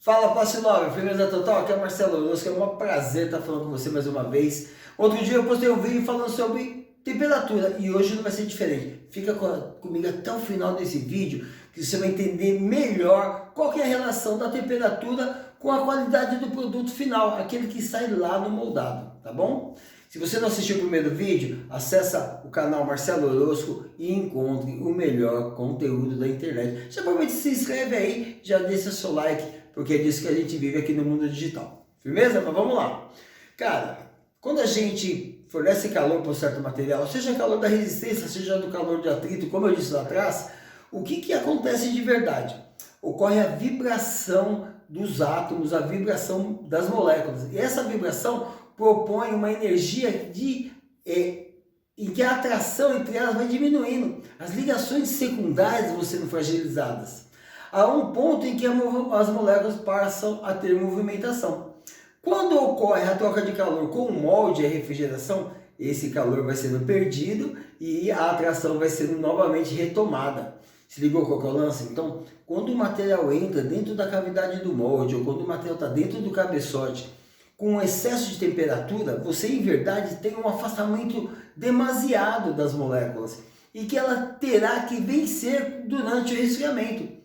Fala, Passe 9, firmeza total, aqui é o Marcelo Orosco, é um prazer estar falando com você mais uma vez. Outro dia eu postei um vídeo falando sobre temperatura e hoje não vai ser diferente. Fica comigo até o final desse vídeo que você vai entender melhor qual que é a relação da temperatura com a qualidade do produto final, aquele que sai lá no moldado, tá bom? Se você não assistiu o primeiro vídeo, acessa o canal Marcelo Orosco e encontre o melhor conteúdo da internet. Já aproveita e se inscreve aí, já deixa seu like, porque é disso que a gente vive aqui no mundo digital. Firmeza? Mas vamos lá. Cara, quando a gente fornece calor para um certo material, seja calor da resistência, seja do calor de atrito, como eu disse lá atrás, o que acontece de verdade? Ocorre a vibração dos átomos, a vibração das moléculas. E essa vibração propõe uma energia em que a atração entre elas vai diminuindo. As ligações secundárias vão sendo fragilizadas. Há um ponto em que as moléculas passam a ter movimentação. Quando ocorre a troca de calor com o molde e a refrigeração, esse calor vai sendo perdido e a atração vai sendo novamente retomada. Se ligou qual que é o lance? Então, quando o material entra dentro da cavidade do molde ou quando o material está dentro do cabeçote, com excesso de temperatura, você em verdade tem um afastamento demasiado das moléculas e que ela terá que vencer durante o resfriamento.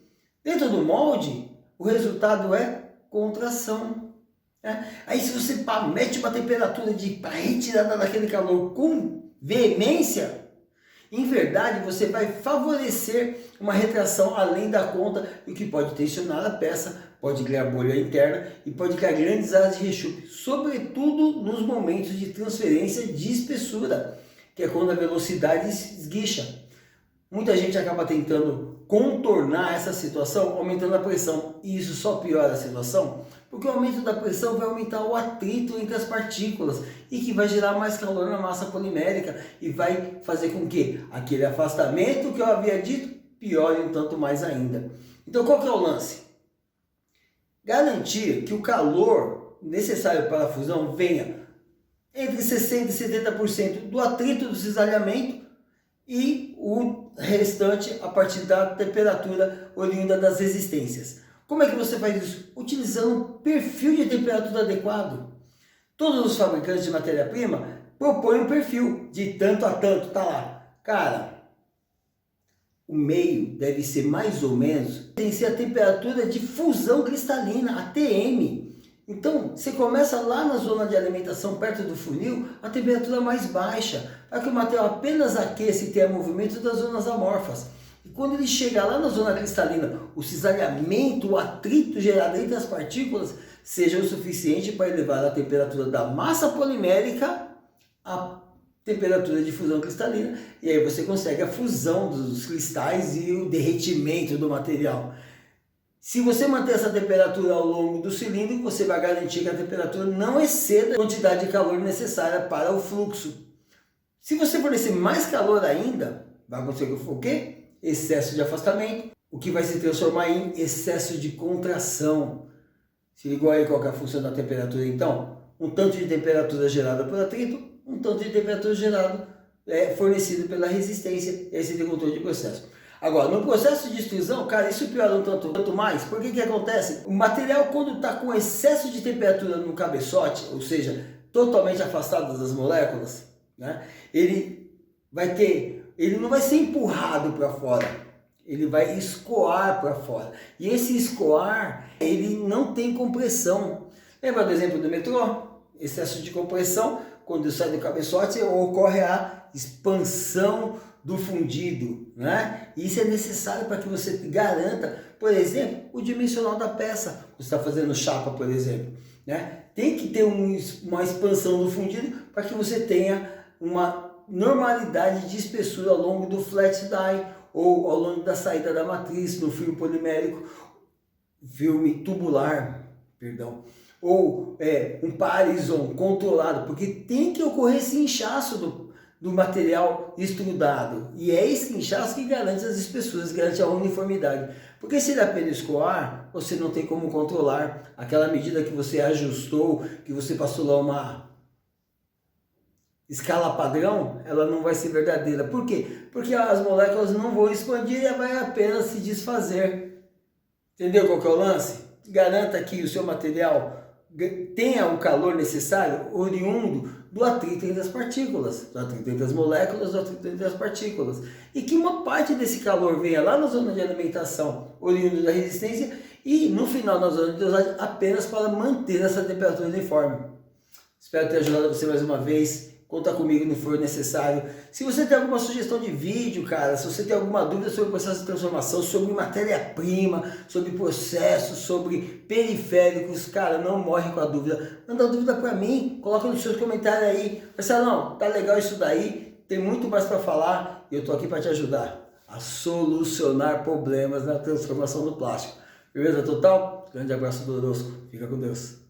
Dentro do molde, o resultado é contração. Aí se você mete uma temperatura para retirada daquele calor com veemência, em verdade você vai favorecer uma retração além da conta, o que pode tensionar a peça, pode criar bolha interna e pode criar grandes áreas de rechupre, sobretudo nos momentos de transferência de espessura, que é quando a velocidade esguicha. Muita gente acaba tentando contornar essa situação aumentando a pressão, e isso só piora a situação, porque o aumento da pressão vai aumentar o atrito entre as partículas e que vai gerar mais calor na massa polimérica e vai fazer com que aquele afastamento que eu havia dito piore um tanto mais ainda. Então qual que é o lance? Garantir que o calor necessário para a fusão venha entre 60% e 70% do atrito do cisalhamento e o restante a partir da temperatura oriunda das resistências. Como é que você faz isso? Utilizando um perfil de temperatura adequado. Todos os fabricantes de matéria-prima propõem um perfil de tanto a tanto, tá lá. Cara, o meio deve ser mais ou menos, tem que ser a temperatura de fusão cristalina, a TM. Então, você começa lá na zona de alimentação, perto do funil, a temperatura mais baixa, para que o material apenas aqueça e tenha movimento das zonas amorfas. E quando ele chega lá na zona cristalina, o cisalhamento, o atrito gerado entre as partículas, seja o suficiente para elevar a temperatura da massa polimérica à temperatura de fusão cristalina, e aí você consegue a fusão dos cristais e o derretimento do material. Se você manter essa temperatura ao longo do cilindro, você vai garantir que a temperatura não exceda a quantidade de calor necessária para o fluxo. Se você fornecer mais calor ainda, vai acontecer o quê? Excesso de afastamento, o que vai se transformar em excesso de contração. Se ligou aí qual que é a função da temperatura então? Um tanto de temperatura gerada por atrito, um tanto de temperatura gerado fornecido pela resistência, esse é o controle de processo. Agora, no processo de extrusão, cara, isso piora um tanto mais. Por que acontece? O material, quando está com excesso de temperatura no cabeçote, ou seja, totalmente afastado das moléculas, né, ele não vai ser empurrado para fora, ele vai escoar para fora. E esse escoar, ele não tem compressão. Lembra do exemplo do metrô? Excesso de compressão, quando sai do cabeçote, ocorre a expansão do fundido, né? Isso é necessário para que você garanta, por exemplo, o dimensional da peça. Você está fazendo chapa, por exemplo, né? Tem que ter uma expansão do fundido para que você tenha uma normalidade de espessura ao longo do flat die ou ao longo da saída da matriz no filme polimérico, filme tubular, perdão, ou um parison controlado, porque tem que ocorrer esse inchaço do material extrudado, e é esse inchaço que garante as espessuras, garante a uniformidade, porque se ele apenas escoar, você não tem como controlar aquela medida que você ajustou, que você passou lá uma escala padrão, ela não vai ser verdadeira. Por quê? Porque as moléculas não vão expandir e vai apenas se desfazer. Entendeu qual que é o lance? garanta que o seu material tenha o calor necessário oriundo do atrito entre as partículas, do atrito entre as moléculas, do atrito entre as partículas. E que uma parte desse calor venha lá na zona de alimentação, oriundo da resistência, e no final na zona de dosagem apenas para manter essa temperatura uniforme. Espero ter ajudado você mais uma vez. Conta comigo no que for necessário. Se você tem alguma sugestão de vídeo, cara, se você tem alguma dúvida sobre o processo de transformação, sobre matéria-prima, sobre processos, sobre periféricos, cara, não morre com a dúvida. Manda a dúvida para mim, coloca nos seus comentários aí. Marcelão, tá legal isso daí, tem muito mais para falar e eu tô aqui para te ajudar a solucionar problemas na transformação do plástico. Beleza total? Grande abraço do Orosco. Fica com Deus.